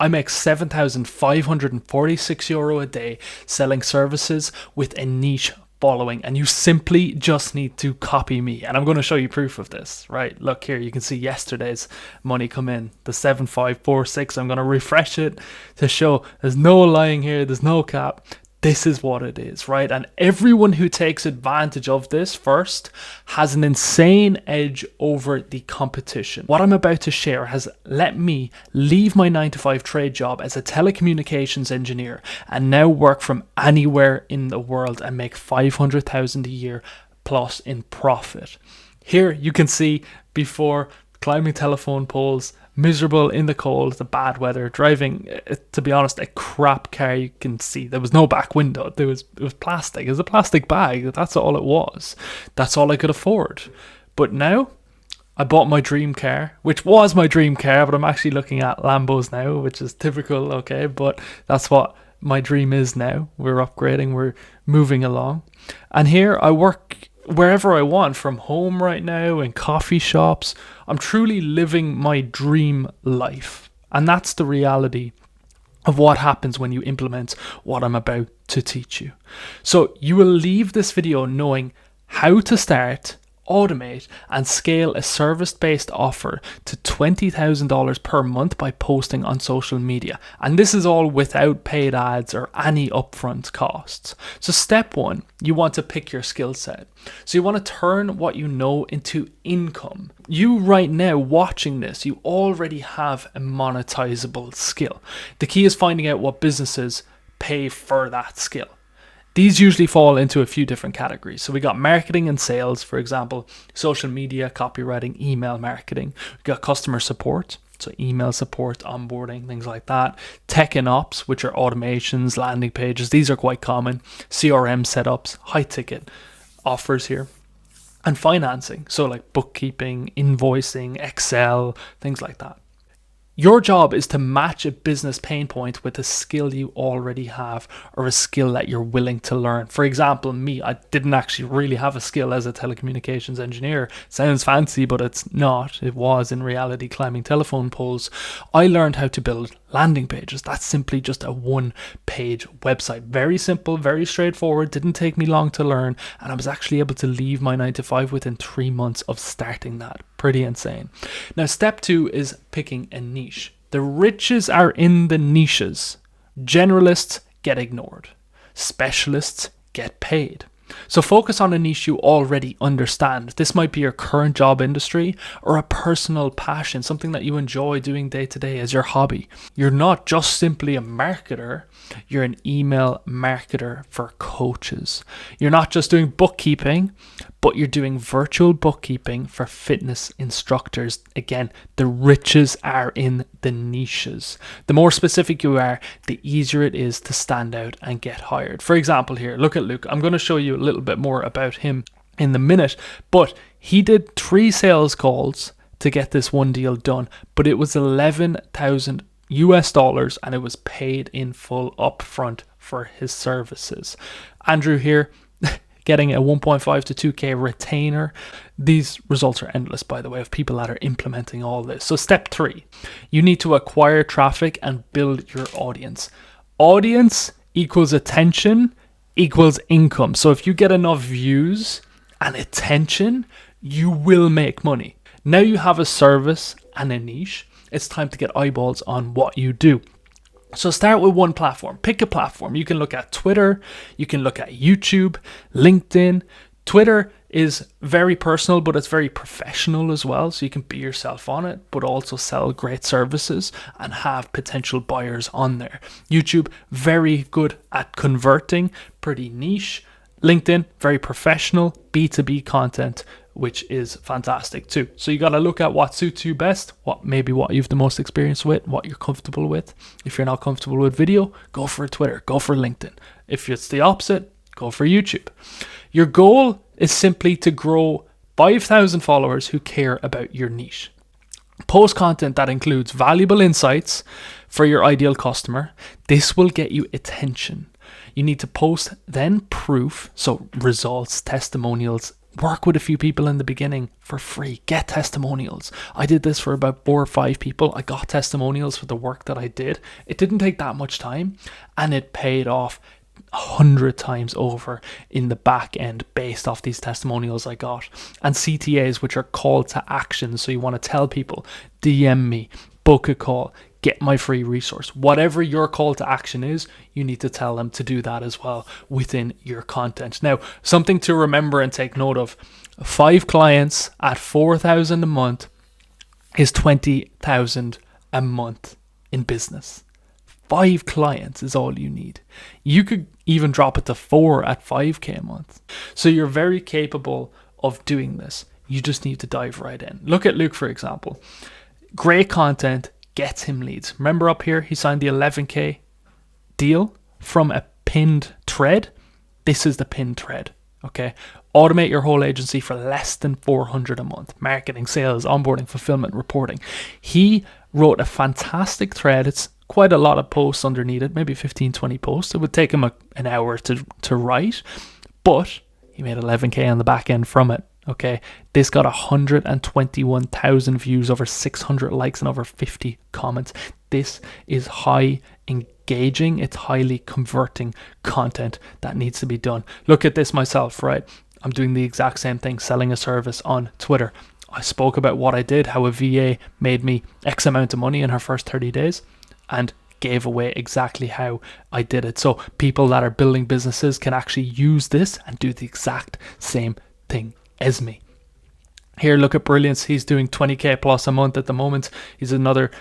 I make €7,546 a day selling services with a niche following, and you simply just need to copy me. And I'm going to show you proof of this, right? Look here, you can see yesterday's money come in, the 7546. I'm going to refresh it to show there's no lying here, there's no cap. This is what it is, right? And everyone who takes advantage of this first has an insane edge over the competition. What I'm about to share has let me leave my 9-to-5 trade job as a telecommunications engineer and now work from anywhere in the world and make $500,000 a year plus in profit. Here you can see before climbing telephone poles, miserable in the cold, the bad weather, driving, to be honest, a crap car. You can see there was no back window. It was plastic. It was a plastic bag. That's all it was. That's all I could afford. But now I bought my dream car, which was my dream car, but I'm actually looking at Lambos now, which is typical, okay, but that's what my dream is now. We're upgrading, we're moving along. And here I work wherever I want, from home right now, in coffee shops. I'm truly living my dream life. And that's the reality of what happens when you implement what I'm about to teach you. So you will leave this video knowing how to start, automate, and scale a service-based offer to $20,000 per month by posting on social media. And this is all without paid ads or any upfront costs. So step one, you want to pick your skill set. So you want to turn what you know into income. You right now watching this, you already have a monetizable skill. The key is finding out what businesses pay for that skill. These usually fall into a few different categories. So we got marketing and sales, for example, social media, copywriting, email marketing. We got customer support, so email support, onboarding, things like that. Tech and ops, which are automations, landing pages. These are quite common. CRM setups, high ticket offers here. And financing, so like bookkeeping, invoicing, Excel, things like that. Your job is to match a business pain point with a skill you already have or a skill that you're willing to learn. For example, me, I didn't actually really have a skill as a telecommunications engineer. Sounds fancy, but it's not. It was in reality climbing telephone poles. I learned how to build landing pages. That's simply just a one-page website. Very simple, very straightforward. Didn't take me long to learn. And I was actually able to leave my 9-to-5 within 3 months of starting that. Pretty insane. Now, step two is picking a niche. The riches are in the niches. Generalists get ignored. Specialists get paid. So focus on a niche you already understand. This might be your current job industry or a personal passion, something that you enjoy doing day to day as your hobby. You're not just simply a marketer, you're an email marketer for coaches. You're not just doing bookkeeping, but you're doing virtual bookkeeping for fitness instructors. Again, the riches are in the niches. The more specific you are, the easier it is to stand out and get hired. For example here, look at Luke. I'm going to show you a little bit more about him in a minute, but he did 3 sales calls to get this one deal done, but it was $11,000 and it was paid in full upfront for his services. Andrew here, getting a 1.5 to 2K retainer. These results are endless, by the way, of people that are implementing all this. So step 3, you need to acquire traffic and build your audience. Audience equals attention equals income. So if you get enough views and attention, you will make money. Now you have a service and a niche. It's time to get eyeballs on what you do. So start with one platform. Pick a platform. You can look at Twitter. You can look at YouTube, LinkedIn. Twitter is very personal, but it's very professional as well. So you can be yourself on it, but also sell great services and have potential buyers on there. YouTube, very good at converting, pretty niche. LinkedIn, very professional, B2B content, which is fantastic too. So you got to look at what suits you best, what you've the most experience with, what you're comfortable with. If you're not comfortable with video, go for Twitter, go for LinkedIn. If it's the opposite, go for YouTube. Your goal is simply to grow 5,000 followers who care about your niche. Post content that includes valuable insights for your ideal customer. This will get you attention. You need to post then proof, so results, testimonials, Work with a few people in the beginning for free. Get testimonials. I did this for about 4 or 5 people. I got testimonials for the work that I did. It didn't take that much time, and it paid off 100 times over in the back end based off these testimonials I got. And CTAs, which are call to action. So you want to tell people, DM me, book a call, get my free resource. Whatever your call to action is, you need to tell them to do that as well within your content. Now, something to remember and take note of: 5 clients at 4,000 a month is 20,000 a month in business. 5 clients is all you need. You could even drop it to 4 at 5k a month. So you're very capable of doing this. You just need to dive right in. Look at Luke, for example. Great content gets him leads. Remember up here, he signed the 11k deal from a pinned thread. This is the pinned thread, okay? Automate your whole agency for less than 400 a month. Marketing, sales, onboarding, fulfillment, reporting. He wrote a fantastic thread. It's quite a lot of posts underneath it, maybe 15-20 posts. It would take him an hour to write, but he made 11k on the back end from it. Okay, this got 121,000 views, over 600 likes, and over 50 comments. This is high engaging, it's highly converting content that needs to be done. Look at this myself, right? I'm doing the exact same thing, selling a service on Twitter. I spoke about what I did, how a VA made me X amount of money in her first 30 days, and gave away exactly how I did it. So people that are building businesses can actually use this and do the exact same thing as me. Here, look at Brilliance. He's doing 20k plus a month at the moment. He's another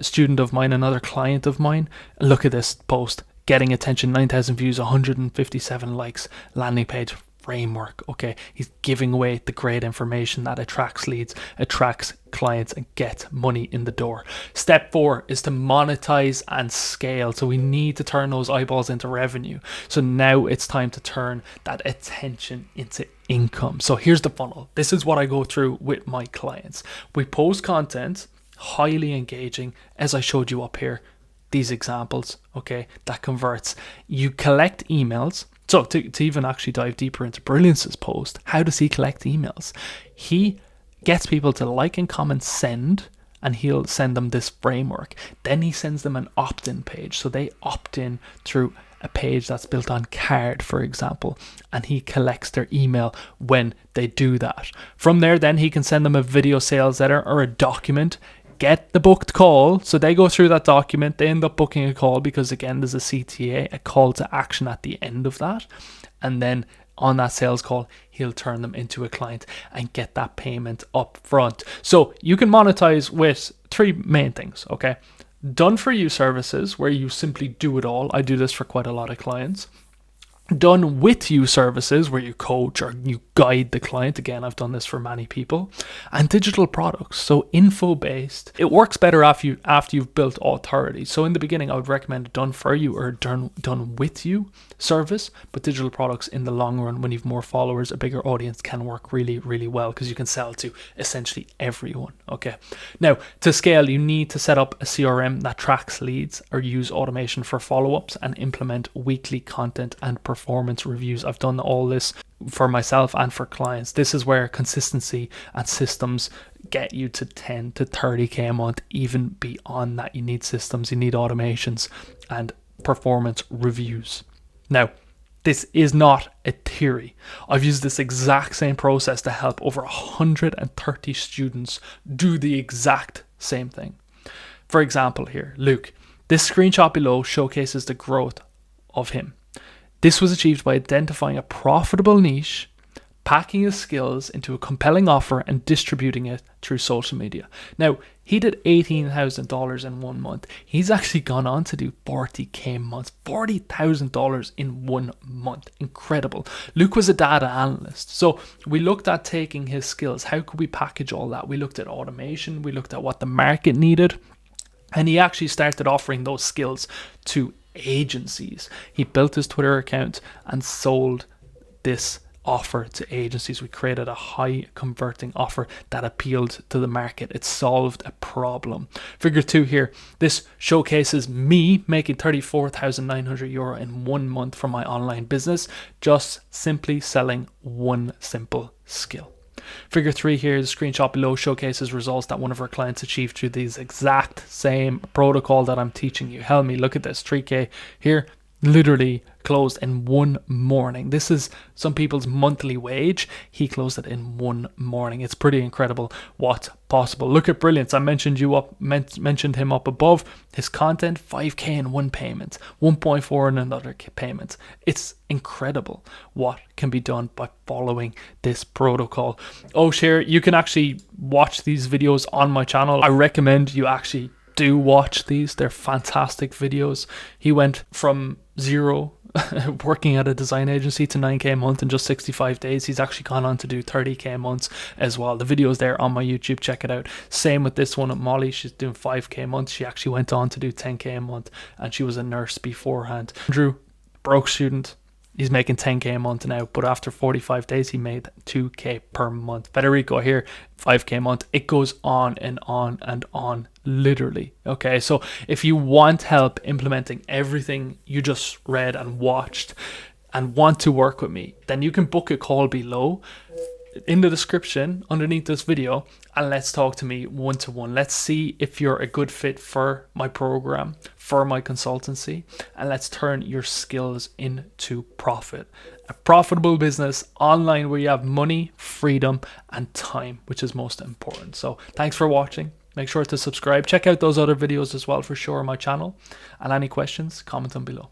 student of mine, another client of mine. Look at this post, getting attention, 9,000 views, 157 likes, landing page framework. Okay, he's giving away the great information that attracts leads, attracts clients, and gets money in the door. Step 4 is to monetize and scale. So we need to turn those eyeballs into revenue. So now it's time to turn that attention into income. So here's the funnel. This is what I go through with my clients. We post content, highly engaging, as I showed you up here, these examples, okay, that converts. You collect emails. So to even actually dive deeper into Brilliance's post, how does he collect emails? He gets people to like and comment, send, and he'll send them this framework. Then he sends them an opt-in page. So they opt in through a page that's built on card, for example, and he collects their email when they do that. From there, then he can send them a video sales letter or a document, get the booked call. So they go through that document, they end up booking a call because, again, there's a CTA, a call to action at the end of that. And then on that sales call, he'll turn them into a client and get that payment up front. So you can monetize with 3 main things, okay? Done for you services, where you simply do it all. I do this for quite a lot of clients. Done with you services, where you coach or you guide the client. Again, I've done this for many people. And digital products, so info based. It works better after you've built authority. So in the beginning, I would recommend a done for you or done with you service. But digital products in the long run, when you've more followers, a bigger audience, can work really, really well because you can sell to essentially everyone. Okay. Now, to scale, you need to set up a CRM that tracks leads or use automation for follow-ups and implement weekly content and performance reviews. I've done all this for myself and for clients. This is where consistency and systems get you to 10 to 30k a month. Even beyond that, you need systems, you need automations and performance reviews. Now, this is not a theory. I've used this exact same process to help over 130 students do the exact same thing. For example here, Luke, this screenshot below showcases the growth of him. This was achieved by identifying a profitable niche, packing his skills into a compelling offer, and distributing it through social media. Now, he did $18,000 in 1 month. He's actually gone on to do 40k months, $40,000 in 1 month. Incredible. Luke was a data analyst. So we looked at taking his skills. How could we package all that? We looked at automation. We looked at what the market needed. And he actually started offering those skills to agencies. He built his Twitter account and sold this offer to agencies. We created a high converting offer that appealed to the market. It solved a problem. Figure 2 here. This showcases me making €34,900 in 1 month from my online business, just simply selling one simple skill. Figure 3 here, the screenshot below showcases results that one of our clients achieved through these exact same protocol that I'm teaching you. Help me, look at this, 3K here, literally closed in one morning. This is some people's monthly wage. He closed it in one morning. It's pretty incredible what's possible. Look at Brilliance. I mentioned him up above. His content, 5K in one payment, 1.4 in another payment. It's incredible what can be done by following this protocol. Oh, share, you can actually watch these videos on my channel. I recommend you actually do watch these. They're fantastic videos. He went from zero working at a design agency to 9K a month in just 65 days. He's actually gone on to do 30K a month as well. The video's there on my YouTube, check it out. Same with this one at Molly. She's doing 5K a month. She actually went on to do 10K a month, and she was a nurse beforehand. Andrew, broke student, he's making 10K a month now, but after 45 days he made 2K per month. Federico here, 5K a month. It goes on and on and on, literally. Okay, so if you want help implementing everything you just read and watched and want to work with me, then you can book a call below in the description underneath this video, and let's talk to me one-to-one. Let's see if you're a good fit for my program, for my consultancy, and let's turn your skills into profit. A profitable business online where you have money, freedom, and time, which is most important. So thanks for watching. Make sure to subscribe. Check out those other videos as well for sure on my channel. And any questions, comment them below.